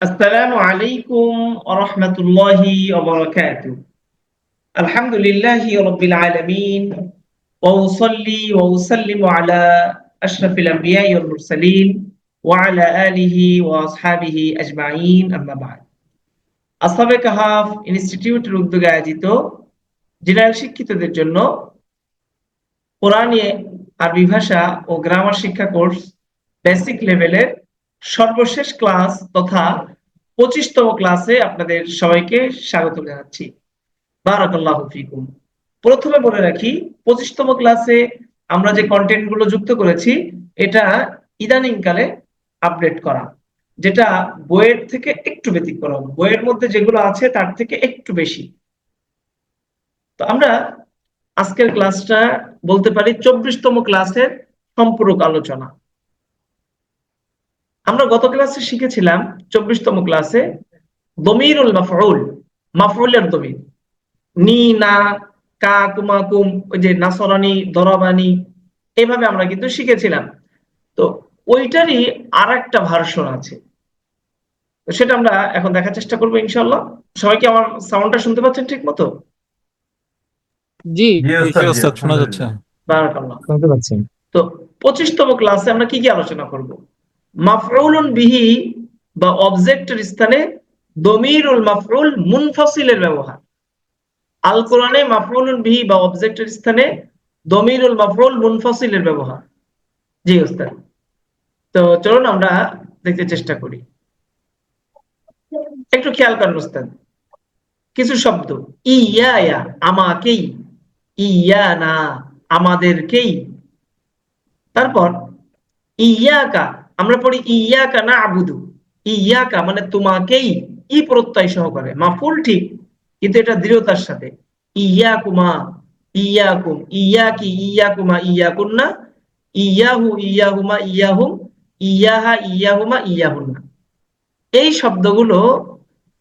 আসসালামু আলাইকুম ওয়া রাহমাতুল্লাহি ওয়া বারাকাতুহু। আলহামদুলিল্লাহি রাব্বিল আলামিন ওয়া উসাল্লি ওয়া উসাল্লিমু আলা আশরাফিল আমবিয়াই ওয়াল মুরসালিন ওয়া আলা আলিহি ওয়া আসহাবিহি আজমাইন, আম্মা বা'দ। আসহাবে কাহাফ ইনস্টিটিউটের উদ্যোগে আয়োজিত জেনারেল শিক্ষিতদের জন্য কোরআনে আরবি ভাষা ও গ্রামার শিক্ষা কোর্স বেসিক লেভেলের সর্বশেষ ক্লাস তথা 25তম ক্লাসে আপনাদের সবাইকে স্বাগত জানাচ্ছি। বারাকাল্লাহু ফিকুম। প্রথমে বলে রাখি, 25তম ক্লাসে আমরা যে কন্টেন্ট গুলো যুক্ত করেছি এটা ইদানিং কালে আপডেট করা, যেটা বইয়ের থেকে একটু ব্যতিক্রম। বইয়ের মধ্যে যেগুলো আছে তার থেকে একটু বেশি। তো আমরা আজকের ক্লাসটা বলতে পারি 24তম ক্লাসের সম্পূরক আলোচনা। আমরা গত ক্লাসে শিখেছিলাম 24তম ক্লাসে দমিরুল মাফউল, মাফউলের দমির, নি না কা কুমা কুম, ওই যে নাসরানি দরাবানি, এইভাবে আমরা কিন্তু শিখেছিলাম। তো ওইটারই আর একটা ভার্সন আছে, তো সেটা আমরা এখন দেখার চেষ্টা করবো ইনশাল্লাহ। সবাই কি আমার সাউন্ডটা শুনতে পাচ্ছেন ঠিক মতো? জি, জি জি ওস্তাদ, জি ওস্তাদ, শোনা যাচ্ছে। আলহামদুলিল্লাহ। বারাকাল্লাহ। শুনতে পাচ্ছি। তো 25তম ক্লাসে আমরা কি কি আলোচনা করব? মাফউলুন বিহি বা অবজেক্টের স্থানে দমিরুল মাফউল মুনফাসিলের ব্যবহার। আল কোরআনে মাফউলুন বিহি বা অবজেক্টের স্থানে দমিরুল মাফউল মুনফাসিলের ব্যবহার। জি ওস্তাদ। তো চলুন আমরা দেখতে চেষ্টা করি। একটু খেয়াল করেন ওস্তাদ, কিছু শব্দ, ইয়া আমাকেই, ইয়া না আমাদেরকেই। তারপর ইয়াকা, আমরা পড়ি ইয়াকা না আবুদু, ইয়াকা মানে তোমাকেই, ই প্রত্যয় সহকারে, মাফুল ঠিক কিন্তু এটা দৃঢ়তার সাথে। ইয়াকুমা, ইয়াকুম, ইয়াকি, ইয়াকুমা, ইয়াকুন্না, ইয়াহু, ইয়াহুমা, ইয়াহুম, ইয়াহা, ইয়াহুমা, ইয়াহুন্না। এই শব্দগুলো,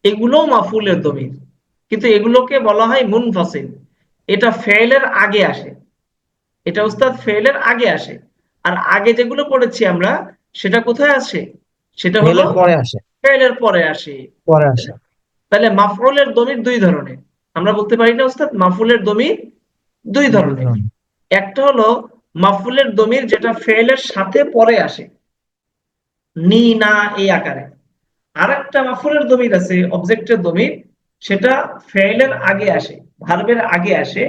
এগুলো মাফুলের দমির, কিন্তু এগুলোকে বলা হয় মুনফাসিল। এটা ফেলের আগে আসে, এটা উস্তাদ ফেলের আগে আসে। আর আগে যেগুলো পড়েছি আমরা, সেটা কোথায় আসে? সেটা হলো মেলের পরে আসে। ফেলের পরে আসে। পরে আসে। তাহলে মাফউলের দমির দুই ধরনের। আমরা বলতে পারি না উস্তাদ, মাফউলের দমির দুই ধরনের। বুঝলাম। একটা হলো মাফউলের দমির যেটা ফেলের সাথে পরে আসে, নি না এই আকারে। আর একটা মাফউলের দমির আছে, অবজেক্টের দমির, সেটা ফেলের আগে আসে, ভার্বের আগে আসে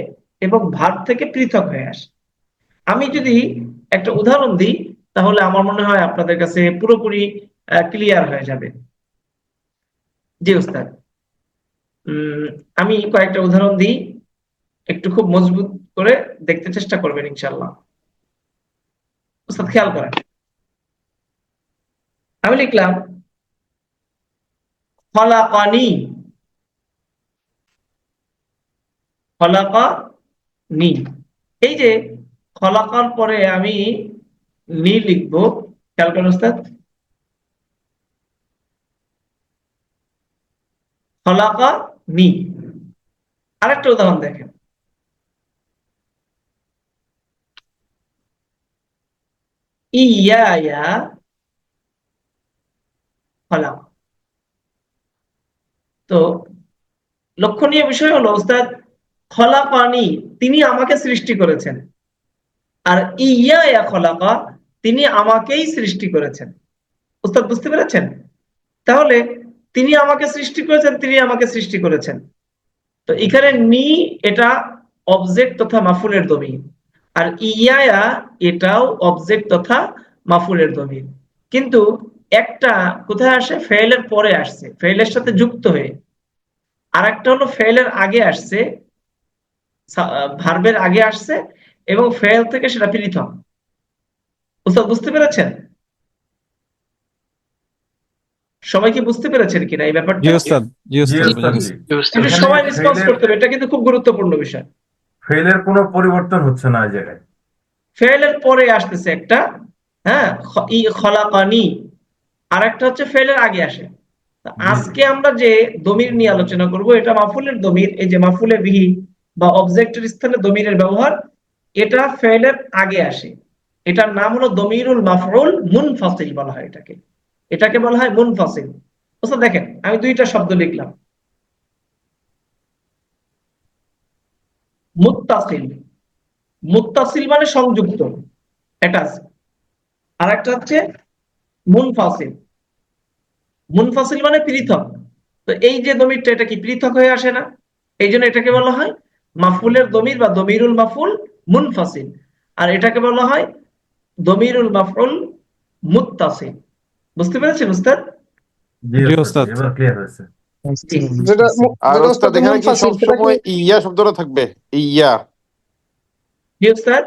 এবং ভার্ব থেকে পৃথক হয়ে আসে। আমি যদি একটা উদাহরণ দিই তাহলে আমার মনে হয় আপনাদের কাছে পুরোপুরি ক্লিয়ার হয়ে যাবে। জি উস্তাদ। আমি কয়েকটা উদাহরণ দিই, একটু খুব মজবুত করে দেখতে চেষ্টা করবেন ইনশাল্লাহ। উস্তাদ খেয়াল করেন, আমি লিখলাম খলাকানি, খলাকানি। এই যে খলাকার পরে আমি নি লিখবো, খেয়াল করেন উস্তাদ, খলাকানি। আরেকটা উদাহরণ দেখেন, ইয়া খলাক। তো লক্ষণীয় বিষয় হলো উস্তাদ, খলাকানি তিনি আমাকে সৃষ্টি করেছেন, আর ইয়া খলাকা তিনি আমাকেই সৃষ্টি করেছেন। উস্তাদ বুঝতে পেরেছেন? তাহলে তিনি আমাকে সৃষ্টি করেছেন, তিনি আমাকে সৃষ্টি করেছেন। তো এখানে নি এটা অবজেক্ট তথা মাফুলের দমির, আর ইয়া এটাও অবজেক্ট তথা মাফুলের দমির। কিন্তু একটা কোথায় আসে? ফেলের পরে আসছে, ফেলের সাথে যুক্ত হয়ে। আর একটা হলো ফেলের আগে আসছে, ভার্বের আগে আসছে এবং ফেল থেকে সেটা পৃথক। উস্তাদ বুঝতে পেরেছেন? সবাই কি বুঝতে পেরেছেন কিনা এই জি ব্যাপারটা? ওস্তাদ, জি জি ওস্তাদ, বোঝা ওস্তাদ, গেছে। জি। একটু এখানে সবাই রেসপন্স ফেলের করতে হবে, এটা কিন্তু খুব গুরুত্বপূর্ণ বিষয়। ফেলের কোনো পরিবর্তন হচ্ছে না এই জায়গায়। ফেলের পরে আসতেছে একটা, হ্যাঁ, খলাকানি, আর একটা হচ্ছে ফেলের আগে আসে। জি জি। আজকে আমরা যে দমির নিয়ে আলোচনা করব এটা মাফুলের দমির। এই যে মাফুলে বিহি বা অবজেক্টের স্থানে দমিরের ব্যবহার, এটা ফেলের আগে আসে। এটার নাম হলো দমিরুল মাফউল মুনফাসিল বলা হয় এটাকে, এটাকে বলা হয় মুনফাসিল। ওস্তাদ দেখেন আমি দুইটা শব্দ লিখলাম, মুত্তাসিল। মুত্তাসিল মানে সংযুক্ত, অ্যাটাচ। আর একটা হচ্ছে মুনফাসিল। মুনফাসিল মানে পৃথক। তো এই যে দমিরটা, এটা কি পৃথক হয়ে আসে না? এই জন্য এটাকে বলা হয় মাফুলের দমির বা দমিরুল মাফুল মুনফাসিল। আর এটাকে বলা হয় দমিরুল মাফউল মুত্তাসিল। বুঝতে পেরেছেন উস্তাদ? জি জি ওস্তাদ, ওস্তাদ। এবার ক্লিয়ার হয়েছে। জি। আর ওস্তাদ এখানে কি সব সময় ইয়া শব্দটা থাকবে? ইয়া, জি উস্তাদ,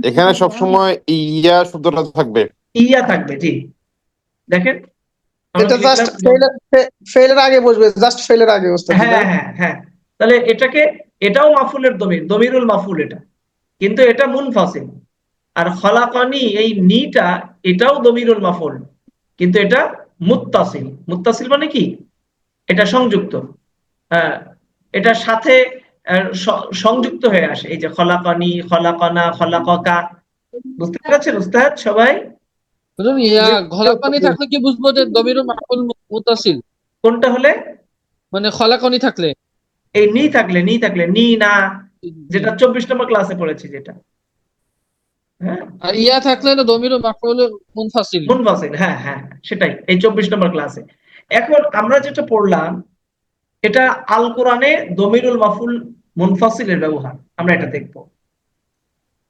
এখানে সব সময় ইয়া শব্দটা থাকবে? ইয়া থাকবে। জি দেখেন আমরা এটা কি জাস্ট লিখলাম? ফেলের আগে বসবে, জাস্ট ফেলের আগে ওস্তাদ। হ্যাঁ হ্যাঁ হ্যাঁ, তাহলে এটাকে, এটাও মাফুলের দমির, দমিরুল মাফুল এটা, কিন্তু এটা মুনফাসিল। আর খলাকানি, এই নিটা, এটাও দমিরুল মাফুল, কিন্তু এটা মুত্তাসিল। মুত্তাসিল মানে কি? এটা সংযুক্ত, হ্যাঁ, এটার সাথে সংযুক্ত হয়ে আসে। এই যে খলাকানি, খলাকানা, খলাকাকা। বুঝতে পেরেছেন উস্তাদ সবাই? হুজুর, খলাকানি থাকলে কি বুঝবো যে দমিরুল মাফউল মুত্তাসিল? কোনটা হলে? মানে খলাকানি থাকলে, এই নি থাকলে, নি থাকলে, নি না, যেটা 24 নম্বর ক্লাসে পড়েছি যেটা, হ্যাঁ, আর ইয়া থাকলে না দমিরুল মাফউল মুনফাসিল। মুনফাসিল, হ্যাঁ হ্যাঁ, সেটাই, এই 24 নম্বর ক্লাসে। এখন আমরা যেটা পড়লাম, এটা আল কোরআনে দমিরুল মাফুল মুনফাসিলের ব্যবহার, আমরা এটা দেখব।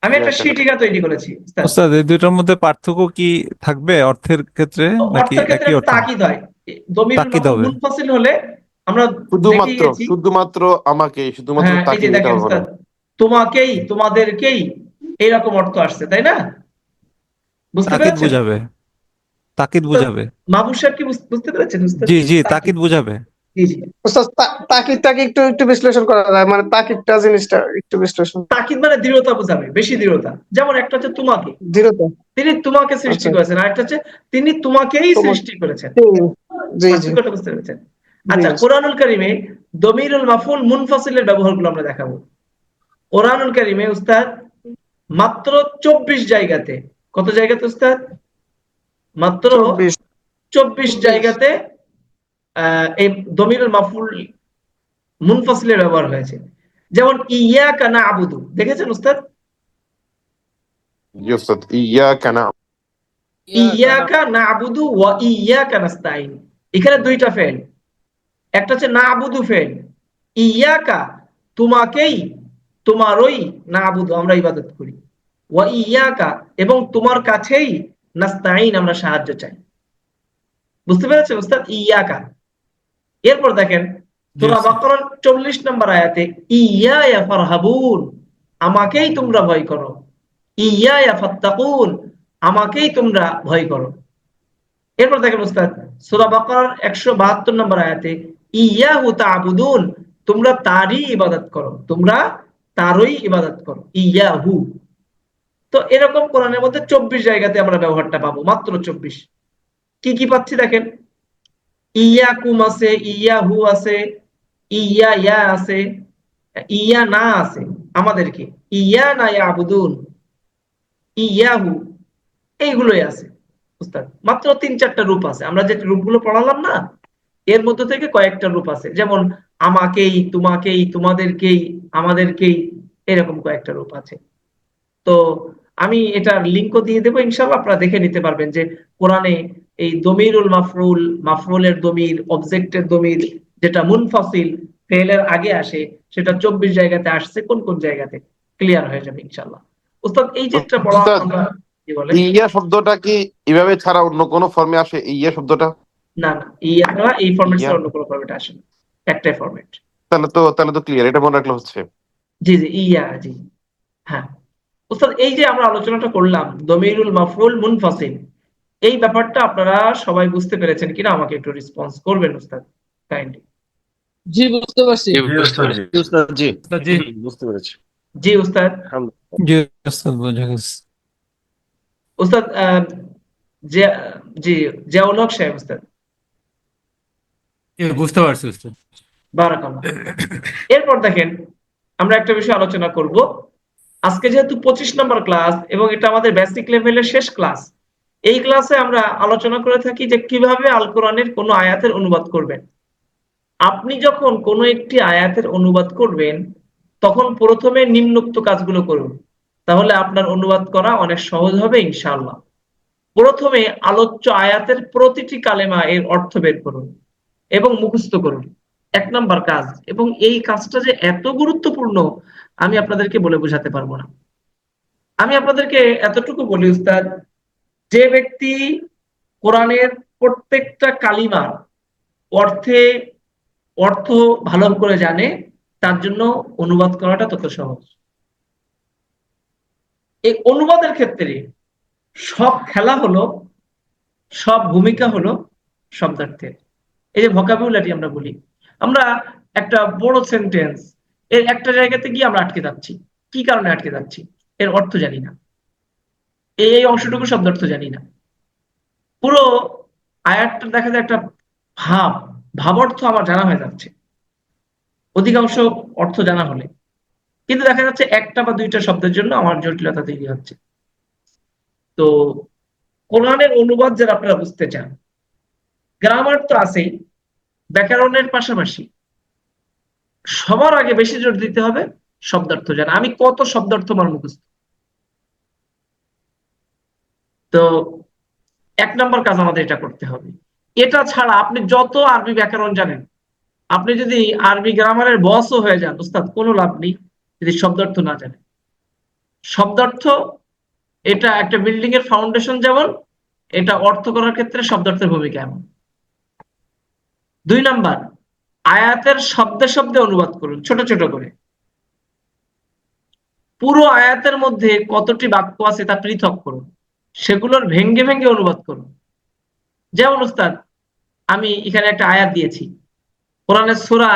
আমি একটা শীটিকা তৈরি করেছি উস্তাদ। ওস্তাদ, এই দুইটার মধ্যে পার্থক্য কি থাকবে অর্থের ক্ষেত্রে, নাকি অর্থের ক্ষেত্রে একই একটা অর্থ? তাকিদ হয়। দমিরুল তাকিদ মাফুল হবে। মুনফাসিল হলে আমরা দেখে শুধুমাত্র গেছি, শুধুমাত্র আমাকে, শুধুমাত্র হ্যাঁ, এই তাকে যে দিতে দেখেন হবে না? উস্তাদ, তোমাকেই, তোমাদেরকেই, এরকম অর্থ আসছে, তাই না? বুঝতে তাকিদ পেরেছেন? বুঝাবে, তাকিদ বুঝাবে। মাহবুব সাহেব কি বুঝতে পেরেছেন উস্তাদ? জি জি, তাকিদ, তাকিদ বুঝাবে। জি জি। ওস্তাদ, তাকিদটাকে একটু একটু বিশ্লেষণ করা যায়, মানে তাকিদটা জিনিসটা একটু বিশ্লেষণ। তাকিদ মানে দৃঢ়তা বোঝাবে, বেশি দৃঢ়তা। যেমন একটা হচ্ছে তোমাকে, দৃঢ়তা। তিনি তোমাকে সৃষ্টি আচ্ছা, করেছেন, আর একটা হচ্ছে তিনি তোমাকেই সৃষ্টি করেছেন। জি জি পার্থক্যটা বুঝতে পেরেছেন? জি আচ্ছা, কোরআনুল কারিমে দমিরুল মাফুল মুনফাসিলের ব্যবহারগুলো আমরা দেখাবো। কোরআনুল কারিমে উস্তাদ মাত্র 24 জায়গাতে, কত জায়গাতে উস্তাদ? মাত্র 24। 24 জায়গাতে এই দমিরুল মাফুল মুনফাসিলের ব্যবহার হয়েছে। যেমন ইয়াকা না'বুদু, দেখেছেন উস্তাদ? জি ওস্তাদ, ইয়া কানা। ইয়াকা না'বুদু ওয়া ইয়াকা নাস্তাইন, এখানে দুইটা ফেল। একটা হচ্ছে না'বুদু ফেল, ইয়াকা তোমাকেই, তোমারই, না'বুদু আমরা ইবাদত করি, ওয়া ইয়াকা এবং তোমার কাছেই, নাস্তাইন আমরা সাহায্য চাই। বুঝতে পেরেছেন উস্তাদ? ইয়াকা। এরপর দেখেন জি সূরা ওস্তাদ। বাকারার 40 নম্বর আয়াতে, ইয়া ফারহাবুন, আমাকেই তোমরা ভয় করো, ইয়া ফাত্তাকুন, আমাকেই তোমরা ভয় করো। এরপর দেখেন উস্তাদ সূরা বাকারার 172 নম্বর আয়াতে, ইয়াহু তা'বুদুন, তোমরা তারই ইবাদত করো, তোমরা তারই ইবাদত করো, ইয়াহু। তো এরকম কোরআনের মধ্যে 24 জায়গাতে আমরা ব্যবহারটা পাবো, মাত্র 24। কি কি পাচ্ছি দেখেন, ইয়াকুম আছে, ইয়াহু আছে, ইয়া আছে, ইয়া না আছে, আমাদেরকে ইয়া না ইয়াবুদুন, ইয়াহু, এইগুলোই আছে উস্তাদ। মাত্র 3-4টা রূপ আছে, আমরা যে রূপগুলো পড়ালাম না, এর মধ্যে থেকে কয়েকটা রূপ আছে। যেমন আমাকেই, তোমাকেই, তোমাদেরকেই, আমাদেরকেই, এরকম কয়েকটা রূপ আছে। তো আমি এটার লিঙ্কও দিয়ে দেবো, ইনশাআল্লাহ আপনারা দেখে নিতে পারবেন যে কোরআনে এই দমিরুল মাফরুল, মাফরুলের দমির, অবজেক্টের দমির, যেটা মুনফাসিল ফেলের আগে আসে, সেটা 24 জায়গাতে আসছে, কোন কোন জায়গাতে ক্লিয়ার হয়ে যাবে ইনশাআল্লাহ। উস্তাদ এই যে একটা বড় ওস্তাদ, আমরা, কি বলেন? ইয়া শব্দটা কি এভাবে ছাড়া অন্য কোনো ফর্মে আসে? ইয়া শব্দটা না না, ইয়া ছাড়া এই ফরম্যাট ইয়া, ছাড়া অন্য কোনো ফরম্যাট আসে না, একটাই ফরম্যাট। তাহলে তো ক্লিয়ার, এটা মনে রাখলে হচ্ছে। জি জি, ইয়া, জি হ্যাঁ। উস্তাদ এই যে আমরা আলোচনাটা করলাম দমিরুল মাফরুল মুনফাসিল, এই ব্যাপারটা আপনারা সবাই বুঝতে পেরেছেন কিনা আমাকে একটু রেসপন্স করবেন উস্তাদ, কাইন্ডলি। জি, বুঝতে পারছি। জি ওস্তাদ, জি। ওস্তাদ জি, ওস্তাদ, জি বুঝতে পেরেছি। জি উস্তাদ। আলহামদুলিল্লাহ। জি ওস্তাদ, বোঝা গেছে। উস্তাদ যে, জি, জিয়াউল হক সাহেব উস্তাদ, বুঝতে পারছি ওস্তাদ। বারাকাল্লাহ। এরপর দেখেন আমরা একটা বিষয় আলোচনা করব। আজকে যেহেতু 25 নম্বর ক্লাস এবং এটা আমাদের বেসিক লেভেলের শেষ ক্লাস, এই ক্লাসে আমরা আলোচনা করে থাকি যে কিভাবে আল কোরআনের কোনো আয়াতের অনুবাদ করবেন। আপনি যখন কোনো একটি আয়াতের অনুবাদ করবেন তখন প্রথমে নিম্নোক্ত কাজগুলো করুন, তাহলে আপনার অনুবাদ করা অনেক সহজ হবে ইনশাআল্লাহ। প্রথমে আলোচ্য আয়াতের প্রতিটি কালেমা এর অর্থ বের করুন এবং মুখস্থ করুন, 1 নম্বর কাজ। এবং এই কাজটা যে এত গুরুত্বপূর্ণ আমি আপনাদেরকে বলে বোঝাতে পারবো না। আমি আপনাদেরকে এতটুকু বলি উস্তাদ, যে ব্যক্তি কোরআনের প্রত্যেকটা কালিমার অর্থ ভালো করে জানে তার জন্য অনুবাদ করাটা তত সহজ। এই অনুবাদের ক্ষেত্রে সব খেলা হলো, সব ভূমিকা হলো শব্দার্থের। এই যে ভোকাবুলারি আমরা বলি, আমরা একটা বড় সেন্টেন্স এর একটা জায়গাতে গিয়ে আমরা আটকে যাচ্ছি। কি কারণে আটকে যাচ্ছি? এর অর্থ জানি না, এই অংশটুকু শব্দার্থ জানি না। পুরো আয়াতটা দেখা যায় একটা ভাবার্থ আমার জানা হয়ে যাচ্ছে অধিকাংশ অর্থ জানা হলে, কিন্তু দেখা যাচ্ছে একটা বা দুইটা শব্দের জন্য আমার জটিলতা তৈরি হচ্ছে। তো কোরআনের অনুবাদ যারা আপনারা বুঝতে চান, গ্রামার তো আছেই, ব্যাকরণের পাশাপাশি সবার আগে বেশি জোর দিতে হবে শব্দার্থ জানা। আমি কত শব্দার্থ আমার মুখস্থ। তো 1 নম্বর কাজ আমাদের এটা করতে হবে। এটা ছাড়া আপনি যত আরবি ব্যাকরণ জানেন, আপনি যদি আরবি গ্রামারের বসও হয়ে যান উস্তাদ, কোনো লাভ নেই যদি শব্দার্থ না জানেন। শব্দার্থ এটা একটা বিল্ডিং এর ফাউন্ডেশন, যেমন এটা অর্থ করার ক্ষেত্রে শব্দার্থের ভূমিকা এমন। 2 নাম্বার, আয়াতের শব্দে শব্দে অনুবাদ করুন ছোট ছোট করে। পুরো আয়াতের মধ্যে কতটি বাক্য আছে তা পৃথক করুন, সেগুলোর ভেঙ্গে ভেঙ্গে অনুবাদ করুন। যেমন উস্তাদ, আমি এখানে একটা আয়াত দিয়েছি, কোরআনের সূরা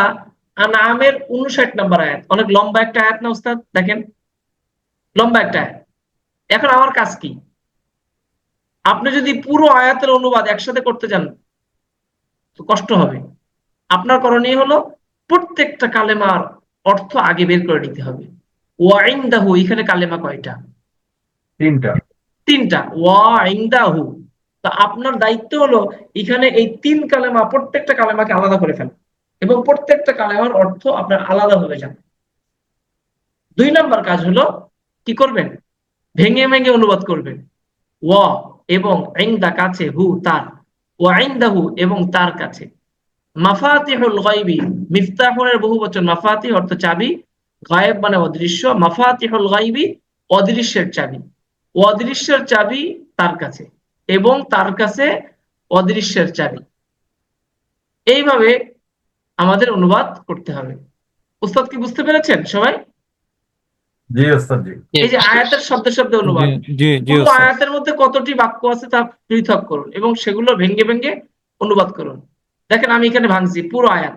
আনআমের 59 নম্বর আয়াত। অনেক লম্বা একটা আয়াত না উস্তাদ? দেখেন, লম্বা একটা আয়াত। এখন আমার কাজ কি? আপনি যদি পুরো আয়াতের অনুবাদ একসাথে করতে যান তো কষ্ট হবে। আপনার করণীয় হলো প্রত্যেকটা কালেমার অর্থ আগে বের করে নিতে হবে। ওয়াইন্দাহু, এখানে কালেমা কয়টা? 3টা। ওয়াইন্দাহু। তো আপনার দায়িত্ব হলো এখানে এই 3 কালেমা, প্রত্যেকটা কালেমাকে আলাদা করে ফেলা এবং প্রত্যেকটা কালেমার অর্থ আপনার আলাদা হয়ে যাবে। 2 নম্বর কাজ হলো কি করবেন? ভেঙে ভেঙে অনুবাদ করবেন। ওয়া এবং ইনদা কাছে, হু তার, ওয়াইন্দাহু এবং তার কাছে। মাফাতিহুল গায়বি, মিফতাহুনের বহুবচন, মাফাতিহ অর্থ চাবি, গায়েব মানে অদৃশ্য, মাফাতিহুল গায়বি অদৃশ্যের চাবি। অদৃশ্যের চাবি তার কাছে এবং তার কাছে অদৃশ্যের চাবি। এইভাবে আমাদের অনুবাদ করতে হবে। উস্তাদ কি বুঝতে পেরেছেন সবাই? জি ওস্তাদ জি। এই যে আয়াতের শব্দে শব্দে অনুবাদ, জি জি পুরো ওস্তাদ। আয়াতের মধ্যে কতটি বাক্য আছে তা পৃথক করুন এবং সেগুলো ভেঙ্গে ভেঙ্গে অনুবাদ করুন। দেখেন আমি এখানে ভাঙছি পুরো আয়াত,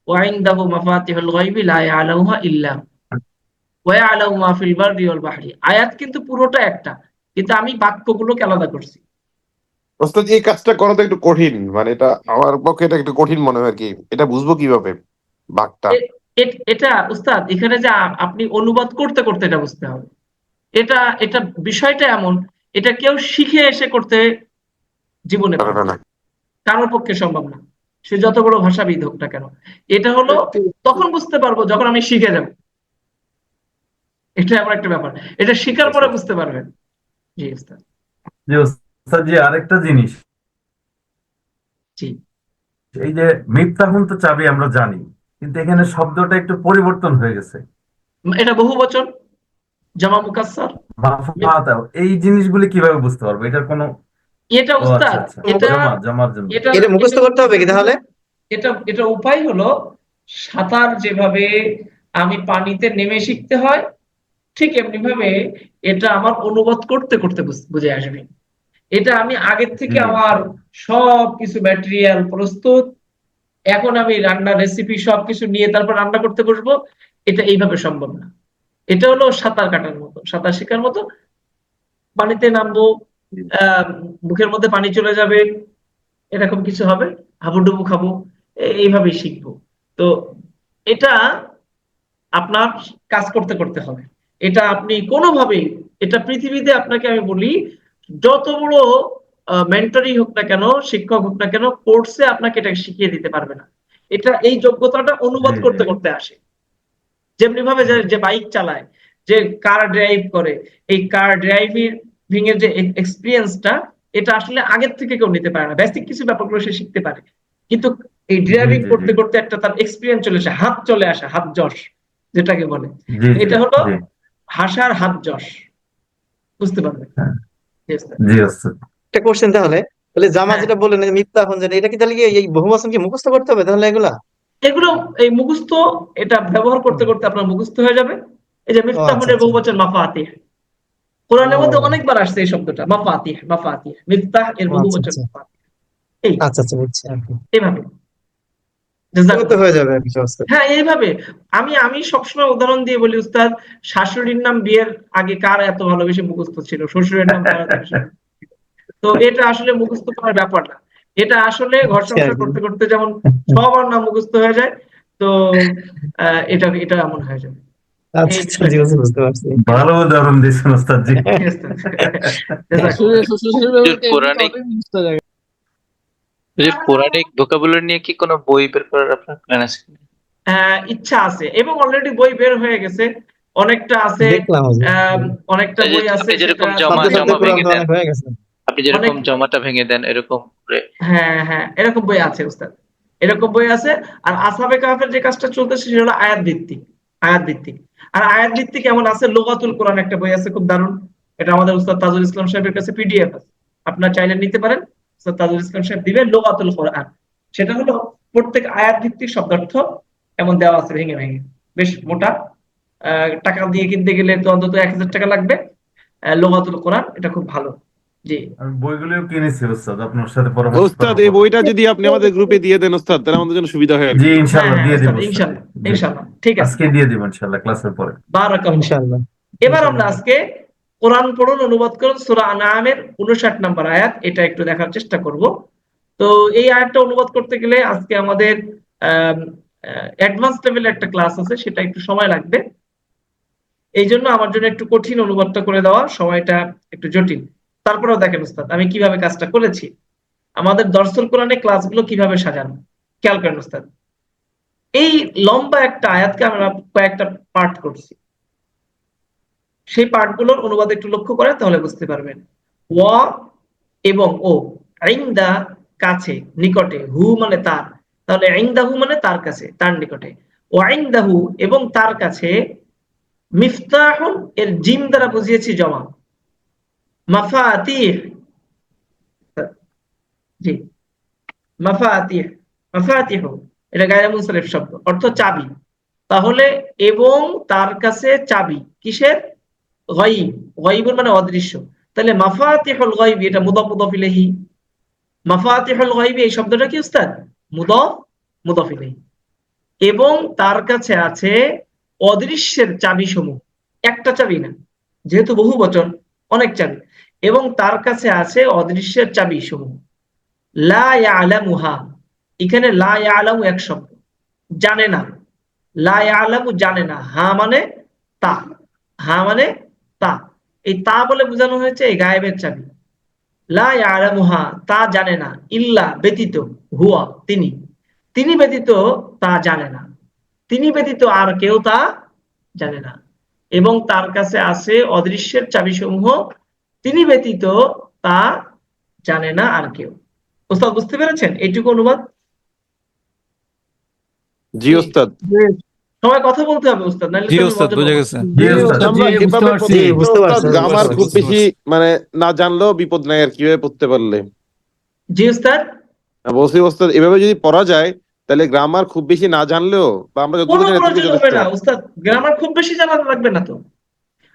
ওয়াইনদাহু মাফাতিহুল গায়বি লা ইয়ালামুহা ইল্লা ওয়া ইয়ালামু মা ফিল বাররি ওয়াল বাহরি। আয়াত কিন্তু পুরোটা একটা, কিন্তু আমি বাক্যগুলোকে আলাদা করছি। ওস্তাদ এই কাজটা করা তো একটু কঠিন, মানে এটা আমার পক্ষে এটা একটু কঠিন মনে হয় আর কি। এটা বুঝবো কিভাবে বাঘটা? এটা উস্তাদ এখানে যে আপনি অনুবাদ করতে করতে এটা বুঝতে হবে। এটা এটা বিষয়টা এমন, এটা কেউ শিখে এসে করতে জীবনে পারবে না, কারোর পক্ষে সম্ভব না, সে যত বড় ভাষাবিদ হোক না কেন। এটা হলো তখন বুঝতে পারবো যখন আমি শিখে যাব। এটা এমন একটা ব্যাপার, এটা শিখার পরে বুঝতে পারবেন। জি উস্তাদ। জি ওস্তাদ জি, আরেকটা জিনিস, জি, এই যে মিফতাহুন তো চাবি আমরা জানি, কিন্তু এখানে শব্দটা একটু পরিবর্তন হয়ে গেছে। এটা বহু বচন, জামা মুকাসসার। মাফাতাহ, এই জিনিসগুলি কিভাবে বুঝতে পারবো? এটার কোনো এটা ও আচ্ছা উস্তাদ, আচ্ছা, এটা জমার জন্য। এটা মুখস্থ করতে হবে কি তাহলে? এটা উপায় হলো, সাঁতার যেভাবে আমি পানিতে নেমে শিখতে হয়, ঠিক এমনি ভাবে এটা আমার অনুবাদ করতে করতে বুঝে আসবে। এটা আমি আগের থেকে জি আমার সব কিছু ম্যাটেরিয়াল প্রস্তুত, এখন আমি রান্নার রেসিপি সবকিছু নিয়ে তারপর রান্না করতে বসবো, এটা এইভাবে সম্ভব না। এটা হলো সাঁতার কাটার মতো, সাঁতার শেখার মতো। পানিতে নামবো, মুখের মধ্যে পানি চলে যাবে, এরকম কিছু হবে, হাবুডুবু খাবো, এইভাবেই শিখবো। তো এটা আপনার কাজ করতে করতে হবে। এটা আপনি কোনোভাবেই, এটা পৃথিবীতে আপনাকে আমি বলি, যত বড় মেন্টরই হোক না কেন, শিক্ষক হোক না কেন, কোর্সে আপনাকে এটা শিখিয়ে দিতে পারবে না। এটা এই যোগ্যতাটা অনুবাদ জি জি করতে করতে আসে। যেমনি ভাবে যে বাইক চালায়, যে কার ড্রাইভ করে, এই কার ড্রাইভিং এর যে এক্সপিরিয়েন্সটা, এটা আসলে আগের থেকে কেউ নিতে পারে না। বেসিক কিছু ব্যাপারগুলো সে শিখতে পারে, কিন্তু এই জি ড্রাইভিং জি জি করতে করতে একটা তার এক্সপিরিয়েন্স চলে আসে, হাত চলে আসে, হাত যশ যেটাকে বলে। জি জি এটা হলো জি ভাষার হাত যশ, বুঝতে পারবে। হ্যাঁ, Yes, sir. জি ওস্তাদ। একটা কোশ্চেন তাহলে, তাহলে জামা হ্যাঁ, যেটা বললেন যে মিফতাহুন, যেটা এটা কি তাহলে কি এই বহুবচন কি মুখস্থ করতে হবে তাহলে এগুলা? এগুলো এই মুখস্থ, এটা ব্যবহার করতে করতে আপনার মুখস্থ হয়ে যাবে। এই যে ও আচ্ছা মিফতাহুনের আচ্ছা। বহুবচন মাফাতিহ, কোরআনের মধ্যে ও অনেকবার আসছে এই শব্দটা, মাফাতিহ মাফাতিহ, মিফতাহ এর আচ্ছা বহুবচন আচ্ছা মাফাতিহ। এই আচ্ছা আচ্ছা, বুঝছি আর কি। এইভাবে। তাহলে তো জাযাকুমুল্লাহ। হয়ে যাবে আর কি সহজে। হ্যাঁ, এইভাবে। আমি আমি সবসময় উদাহরণ দিয়ে বলি, উস্তাদ, শাশুড়ির নাম বিয়ের আগে কার এত ভালোবেসে মুখস্থ ছিল, শ্বশুরের নাম কার এত বেশি মুখস্থ ছিল? তো এটা আসলে মুখস্থ করার ব্যাপার না। এটা আসলে ঘর বুঝছি আর সংসার কি। করতে করতে যেমন সবার নাম মুখস্থ হয়ে যায়, তো এটা এটা এমন হয়ে যাবে। আচ্ছা এই আচ্ছা, জি বিষয়টা। বুঝছি, বুঝতে পারছি। ভালো উদাহরণ দিয়েছেন ওস্তাদ জি। Yes, sir. আসলে জাযাকুমুল্লাহ। শ্বশুর হুজুর, ব্যাপারটা এমনি পৌরাণিক হবে বুঝতে যায়। পৌরাণিক ভোকাবুলারি নিয়ে কি কোনো বই বের করার আপনার প্ল্যান আছে কিনা? ইচ্ছা আছে এবং অলরেডি বই বের হয়ে গেছে, অনেকটা আছে। দেখলাম যে আহ, অনেকটা এই যে বই আছে, আপনি সেটা যেরকম জমা শব্দে শব্দে জমা কোরআন ভেঙে তো দেন, অনেক হয়ে গেছে। আপনি অনেক। যেরকম জমাটা ভেঙে দেন এরকম করে। হ্যাঁ হ্যাঁ, এরকম বই আছে উস্তাদ, এরকম বই আছে। আর আসহাবে কাহফের যে কাজটা চলতেছে সেটা হলো আয়াত ভিত্তিক, আয়াত ভিত্তিক। আর আয়াত ভিত্তিক এমন আছে, লুগাতুল কোরআন একটা বই আছে খুব দারুণ। এটা আমাদের উস্তাদ তাজুল ইসলাম সাহেবের কাছে পিডিএফ আছে, আপনার চাইলে নিতে পারেন। উস্তাদ তাজুল ইসলাম সাহেব দিবে লুগাতুল কোরআন। সেটা হলো প্রত্যেক আয়াত ভিত্তিক শব্দার্থ এমন দেওয়া আছে ভেঙে ভেঙে, বেশ মোটা। টাকা দিয়ে কিনতে গেলে তো অন্তত 1000 টাকা লাগবে। লুগাতুল কোরআন, এটা খুব ভালো। জি। আমি বইগুলোও কিনেছি ওস্তাদ, আপনার সাথে পরামর্শ ওস্তাদ, করবো এই পরে। বইটা যদি আপনি আমাদের গ্রুপে দিয়ে দেন ওস্তাদ, তাহলে আমাদের জন্য সুবিধা হয় আর জি কি। হ্যাঁ ইনশাল্লাহ হ্যাঁ দিয়ে দিব উস্তাদ, ওস্তাদ। ইনশাল্লাহ জি ইনশাল্লাহ, ঠিক আছে। আজকে দিয়ে দিব ইনশাল্লাহ ক্লাসের পরে। বারাকাল্লাহ। ইনশাআল্লাহ এবার আমরা ইনশাআল্লাহ। আজকে কোরআন পড়ুন অনুবাদ করুন সূরা আনআমের 59 নম্বর আয়াত, এটা একটু দেখার চেষ্টা করব। তো এই আয়াতটা অনুবাদ করতে গেলে আজকে আমাদের অ্যাডভান্স লেভেলের একটা ক্লাস আছে, সেটা একটু সময় লাগবে। এই জন্য আমার জন্য একটু কঠিন অনুবাদটা করে দেওয়া, সময়টা একটু জটিল। তারপরেও দেখেন উস্তাদ, আমি কিভাবে কাজটা করেছি। আমাদের দর্সুল কোরআনে ক্লাসগুলো কিভাবে সাজানো, খেয়াল করেন উস্তাদ। এই লম্বা একটা আয়াতকে আমরা কয়েকটা পার্ট করছি, সেই পার্টগুলোর অনুবাদ একটু লক্ষ্য করেন তাহলে বুঝতে পারবেন। ওয়া এবং ও, ইনদা কাছে, নিকটে, হু মানে তার, তাহলে ইনদাহু মানে তার কাছে, তার নিকটে। ওয়া ইনদাহু এবং তার কাছে, মিফতাহুন এর জিম দ্বারা বুঝিয়েছি জমা, মাফাতিহ, জি, মাফাতিহ, মাফাতিহ এটা গায়রে মুনসারিফ শব্দ, অর্থ চাবি। তাহলে এবং তার কাছে চাবি, কিসের? গায়ব, গায়বুন মানে অদৃশ্য। তাহলে মাফাতিহুল গায়ব, এটা মুদাফ মুদাফ ইলাইহি। মাফাতিহুল গায়ব এই শব্দটা কি উস্তাদ? মুদাফ মুদাফ ইলাইহি। এবং তার কাছে আছে অদৃশ্যের চাবি সমূহ, একটা চাবি না, যেহেতু বহু বচন, অনেক চাবি। এবং তার কাছে আছে অদৃশ্যের চাবি সমূহ। লা ইয়ালামুহা, এখানে লা ইয়ালামু এক শব্দ, জানে না। লা ইয়ালামু জানে না, হা মানে তা, হা মানে তা। এই তা বলে বোঝানো হয়েছে এই গায়েবের চাবি। লা ইয়ালামুহা তা জানে না, ইল্লা ব্যতীত, হুয়া তিনি, তিনি ব্যতীত তা জানে না, তিনি ব্যতীত আর কেউ তা জানে না। এবং তার কাছে আছে অদৃশ্যের চাবিসমূহ, তিনি ব্যতীত তা জানে না আর কেউ। ওস্তাদ বুঝতে পেরেছেন এইটুকু অনুবাদ? জি ওস্তাদ। সবাই কথা বলতে হবে উস্তাদ, নাহলে জি তো আমি ওস্তাদ, মজা বুঝে পাবো না। গেছে। জি ওস্তাদ। আমরা জি, বুঝতে এভাবে পারছি। জি, পড়তে বুঝতে ওস্তাদ, পারছি, বুঝতে গ্রামার পারছি, খুব বুঝতে বেশি মানে না জানলেও বিপদ নাই আর, কিভাবে পড়তে পারলে। জি উস্তাদ, বলছি ওস্তাদ, এভাবে যদি পড়া যায় তাহলে গ্রামার খুব বেশি না জানলেও, বা আমরা যতটুকু কোনো জানি এতটুকু প্রয়োজন হবে যথেষ্ট। না উস্তাদ, গ্রামার খুব বেশি জানা লাগবে না তো।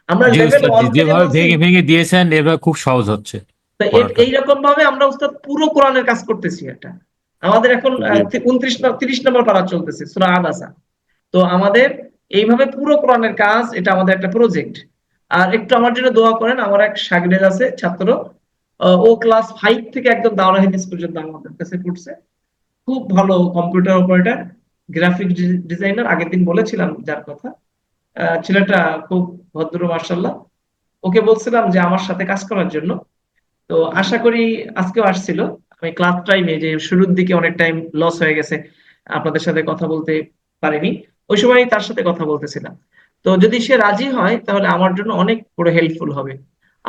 আমরা জি লেভেল উস্তাদ, 1 থেকে যেভাবে বলছি। ভেঙে ভেঙে দিয়েছেন এভাবে খুব সহজ হচ্ছে তো পড়াটা। এইরকম ভাবে আমরা উস্তাদ পুরো কোরআনের কাজ করতেছি। এটা আমাদের এখন জি 30 নম্বর পারা চলতেছে সূরা আবাসা। তো আমাদের এইভাবে পুরো কোরআনের কাজ, এটা আমাদের একটা প্রজেক্ট। আর একটু আমার জন্য দোয়া করেন, আমার এক শাগরেদ আছে, ছাত্র, ও ক্লাস 5 থেকে একদম দাওরা হাদিস পর্যন্ত আমাদের কাছে পড়ছে। খুব ভালো কম্পিউটার অপারেটর, গ্রাফিক ডিজাইনার, আগের দিন বলেছিলাম যার কথা। ছেলেটা খুব ভদ্র মাশাআল্লাহ। ওকে বলছিলাম যে আমার সাথে কাজ করার জন্য। তো আশা করি আজকেও আসছিল। আমি ক্লাস টাইমে যে শুরুর দিকে অনেক টাইম লস হয়ে গেছে, আপনাদের সাথে কথা বলতে পারিনি, ওই সময় তার সাথে কথা বলতেছিলাম। তো যদি সে রাজি হয় তাহলে আমার জন্য অনেক বড় হেল্পফুল হবে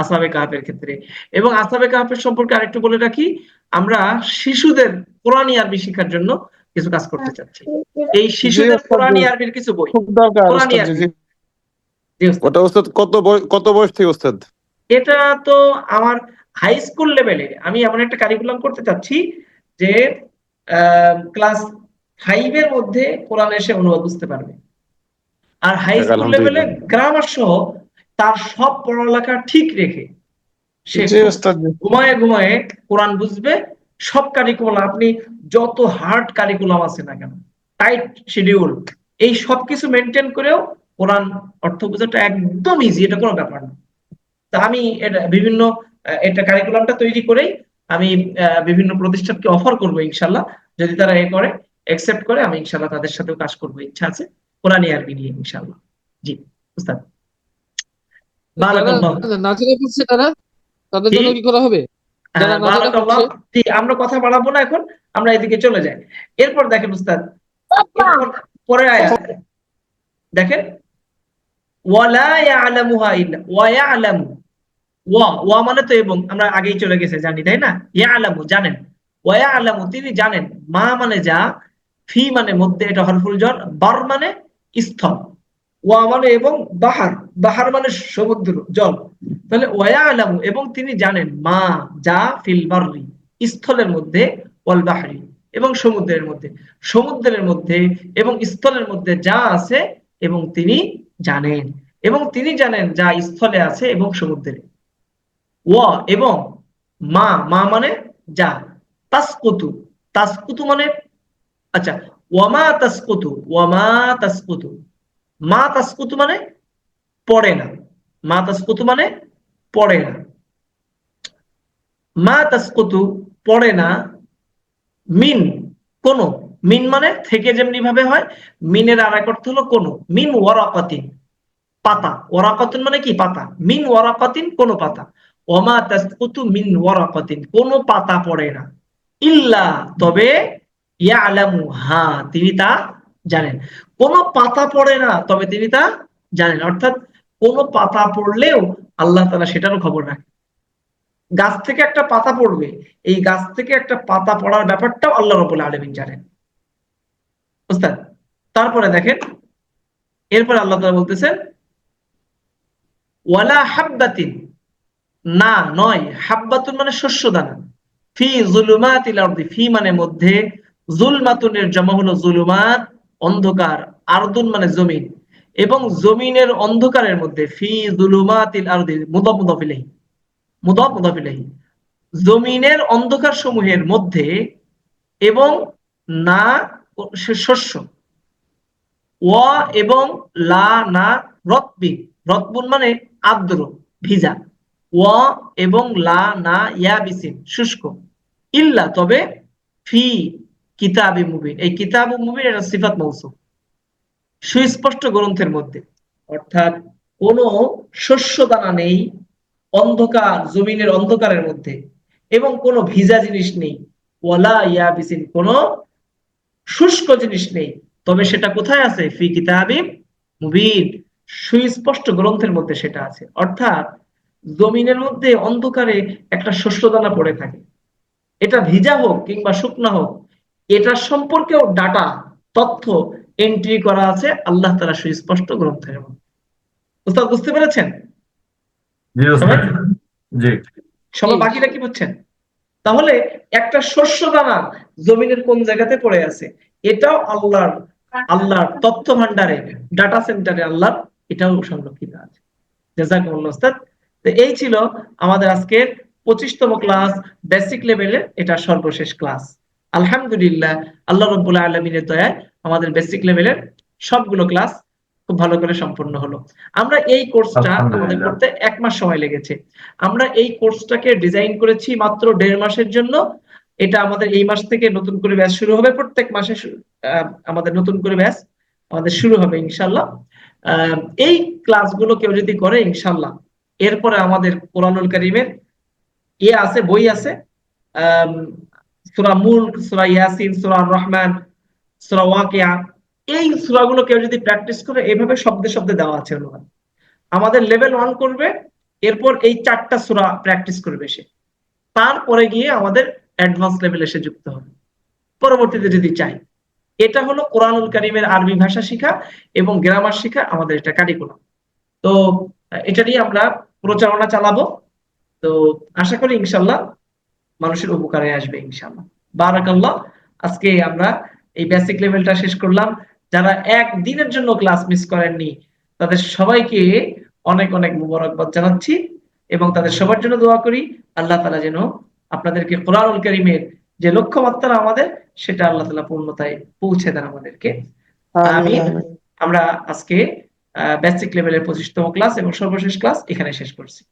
আসহাবে কাহাফের ক্ষেত্রে। এবং আসহাবে কাহাফের সম্পর্কে আরেকটু বলে রাখি, আমরা শিশুদের কোরআনী আরবি শেখার জন্য কিছু কাজ করতে চাচ্ছি। এই জি শিশুদের ওস্তাদ জি, কোরআনী আরবির কিছু বই, খুব দরকার কোরআনী ওস্তাদ জি। আরবি। জি জি ওস্তাদ। ওটা ওস্তাদ কত বয়স থেকে ওস্তাদ? এটা তো আমার হাই স্কুল লেভেলে আমি এমন একটা কারিকুলাম করতে চাচ্ছি যে ক্লাস 5 এর মধ্যে কোরআন এসে অনুবাদ বুঝতে পারবে, আর হাই যাক, স্কুল লেভেলে আলহামদুলিল্লাহ। গ্রামার সহ তার সব পড়ালেখা ঠিক রেখে সে জি খুব ওস্তাদ জি। ঘুমায়ে ঘুমায়ে কোরআন বুঝবে। সব কারিকুলাম, আপনি যত হার্ড কারিকুলাম আছে না কেন, টাইট শিডিউল, এই সবকিছু মেনটেন করেও কোরআন অর্থ বোঝাটা একদম ইজি, এটা কোনো ব্যাপার না। তা আমি এটা বিভিন্ন এটা কারিকুলামটা তৈরি করেই আমি বিভিন্ন প্রতিষ্ঠানকে অফার করবো ইনশাল্লাহ। যদি তারা এ করে, একসেপ্ট করে, আমি ইনশাল্লাহ তাদের সাথেও কাজ করবো, ইচ্ছা আছে কোরআনী আরবি নিয়ে ইনশাল্লাহ। জি উস্তাদ, যারা বারাকাল্লাহ। নাজেরা পড়ছে তারা, তাদের জি জন্য কি করা হবে? যারা নাজেরা বারাকাল্লাহ। পড়ছে। জি, আমরা কথা বাড়াবো না এখন, আমরা এদিকে চলে যাই। এরপর দেখেন উস্তাদ, এরপর পরের আয়াত দেখেন, ওয়ালা ইয়ালামুহা ইল্লা ওয়া ইয়ালামু, ওয়া মানে তো এবং, আমরা আগেই চলে গেছে জানি, তাই না? ইয়ালামু জানেন, ওয়া ইয়ালামু তিনি জানেন, মা মানে যা, ফি মানে মধ্যে, এটা হরফুল জর, বার মানে স্থল, ওয়া মানে এবং, বাহার, বাহার মানে সমুদ্র জল। তাহলে ওয়া ইয়ালামু এবং তিনি জানেন, মা যা, ফিল বাররি স্থলের মধ্যে, ওয়াল বাহরি এবং সমুদ্রের মধ্যে, সমুদ্রের মধ্যে এবং স্থলের মধ্যে যা আছে এবং তিনি জানেন, এবং তিনি জানেন যা স্থলে আছে এবং সমুদ্রে। ওয়া এবং, মা মানে যা, তাসকুতু, তাসকুতু মানে, আচ্ছা, ওয়ামা তাসকুতু, ওয়ামা তাসকুতু, মা তাসকুতু মানে পড়ে না, মা তাসকুতু মানে পড়ে না, মা তাসকুতু পড়ে না, মিন কোন, মিন মানে থেকে যেমনি ভাবে হয়, মিনের আর এক অর্থ হলো কোন, মিন ওয়ারাকাতিন পাতা, ওয়ারাকাতুন মানে কি পাতা, মিন ওয়ারাকাতিন কোন পাতা, ওমা তাসকুতু মিন ওয়ারাকাতিন কোন পাতা পড়ে না, ইল্লা তবে, ইয়ালামু হ্যাঁ তিনি তা জানেন। কোন পাতা পড়ে না তবে তিনি তা জানেন, অর্থাৎ কোন পাতা পড়লেও আল্লাহ তাআলা সেটারও খবর রাখেন। গাছ থেকে একটা পাতা পড়বে, এই গাছ থেকে একটা পাতা পড়ার ব্যাপারটাও আল্লাহ রাব্বুল আলামিন জানেন। বুঝলেন? তারপরে দেখেন, এরপর আল্লাহ তাআলা বলতেছেন, ওয়ালা হাব্বাতিন না নয়, হাব্বাতুন মানে শস্য দানা, ফি যুলুমাতিল আরদি, ফি মানে মধ্যে, যুলমাতুনের জমা হলো যুলুমাত অন্ধকার, আরদুন মানে জমিন, এবং জমিনের অন্ধকারের মধ্যে, ফি যুলুমাতিল আরদি মুদাফ মুদাফ ইলাইহি, মুদাফ মুদাফ ইলাইহি, জমিনের অন্ধকার সমূহের মধ্যে, এবং না শস্য, ওয়া এবং, লা না রতবি, রতবুন মানে আর্দ্র ভিজা, ওয়া এবং, লা না ইয়াবিসিন শুষ্ক, ইল্লা তবে, ফি কিতাবি মুবিন, এই কিতাবু মুবিন এটা সিফাত মৌসুফ, সুস্পষ্ট গ্রন্থের মধ্যে, অর্থাৎ কোন শস্য দানা নেই অন্ধকার, জমিনের অন্ধকারের মধ্যে, এবং কোন ভিজা জিনিস নেই, ওয়ালা ইয়াবিসিন কোন শুষ্ক জিনিস নেই, তবে সেটা কোথায় আছে, ফি কিতাবি মুবিন সুস্পষ্ট গ্রন্থের মধ্যে সেটা আছে। অর্থাৎ জমিনের মধ্যে অন্ধকারে একটা শস্য দানা পড়ে থাকে, এটা ভিজা হোক কিংবা শুকনা হোক, এটা সম্পর্কেও ডাটা, তথ্য এন্ট্রি করা আছে আল্লাহ তাআলা সুস্পষ্ট গ্রন্থের মধ্যে। উস্তাদ বুঝতে পেরেছেন? জি সবাই ওস্তাদ। জি। সবাই বাকিরা কি বুঝছেন? তাহলে একটা শস্য দানা জমিনের কোন জায়গাতে পড়ে আছে, এটাও আল্লাহর তথ্য ভান্ডারে, ডাটা সেন্টারে আল্লাহর এটাও সংরক্ষিত আছে। জাযাকুমুল্লাহ উস্তাদ। তো এই ছিল আমাদের আজকের 25তম ক্লাস, বেসিক লেভেলের এটা সর্বশেষ ক্লাস। আলহামদুলিল্লাহ, আল্লাহ রাব্বুল আলামিনের দয়ায় আমাদের বেসিক লেভেলের সবগুলো ক্লাস খুব ভালো করে সম্পন্ন হলো। আমরা এই কোর্সটা আমাদের আলহামদুলিল্লাহ। করতে 1 মাস সময় লেগেছে। আমরা এই কোর্সটাকে ডিজাইন করেছি মাত্র 1.5 মাসের জন্য। এটা আমাদের এই মাস থেকে নতুন করে ব্যাচ শুরু হবে, প্রত্যেক মাসে আমাদের নতুন করে ব্যাচ আমাদের শুরু হবে ইনশাআল্লাহ। এই ক্লাসগুলো কেউ যদি করে ইনশাআল্লাহ, এরপরে আমাদের কোরআনুল কারীমের আছে, বই আছে, সূরা মুলক, সূরা ইয়াসিন, সূরা রহমান, সূরা ওয়াকিয়া, এই সূরাগুলো কেউ যদি প্র্যাকটিস করে, এভাবে শব্দে শব্দে দেওয়া আছে অনুবাদ। আমাদের লেভেল 1 করবে, এরপর এই 4টা সূরা প্র্যাকটিস করবে সে, তারপরে গিয়ে আমাদের অ্যাডভান্স লেভেলে সে যুক্ত হবে পরবর্তীতে যদি চাই। এটা হলো কোরআনুল কারীমের আরবি ভাষা শিখা এবং গ্রামার শিখা, আমাদের এটা কারিকুলাম। তো এটা নিয়ে আমরা প্রচারণা চালাবো। তো আশা করি ইনশাল্লাহ মানুষের উপকারে আসবে ইনশাল্লাহ। বারাকাল্লাহ। আজকে আমরা এই বেসিক লেভেলটা শেষ করলাম। যারা একদিনের জন্য ক্লাস মিস করেননি তাদের সবাইকে অনেক অনেক মুবারকবাদ জানাচ্ছি এবং তাদের সবার জন্য দোয়া করি আল্লাহ তাআলা যেন আপনাদেরকে কোরআনুল কারীমের যে লক্ষ্যমাত্রা আমাদের, সেটা আল্লাহ তাআলা পূর্ণতায় পৌঁছে দেন আমাদেরকে। আমিন। আমিন। আমরা আজকে বেসিক লেভেলের 25তম ক্লাস এবং সর্বশেষ ক্লাস এখানে শেষ করছি।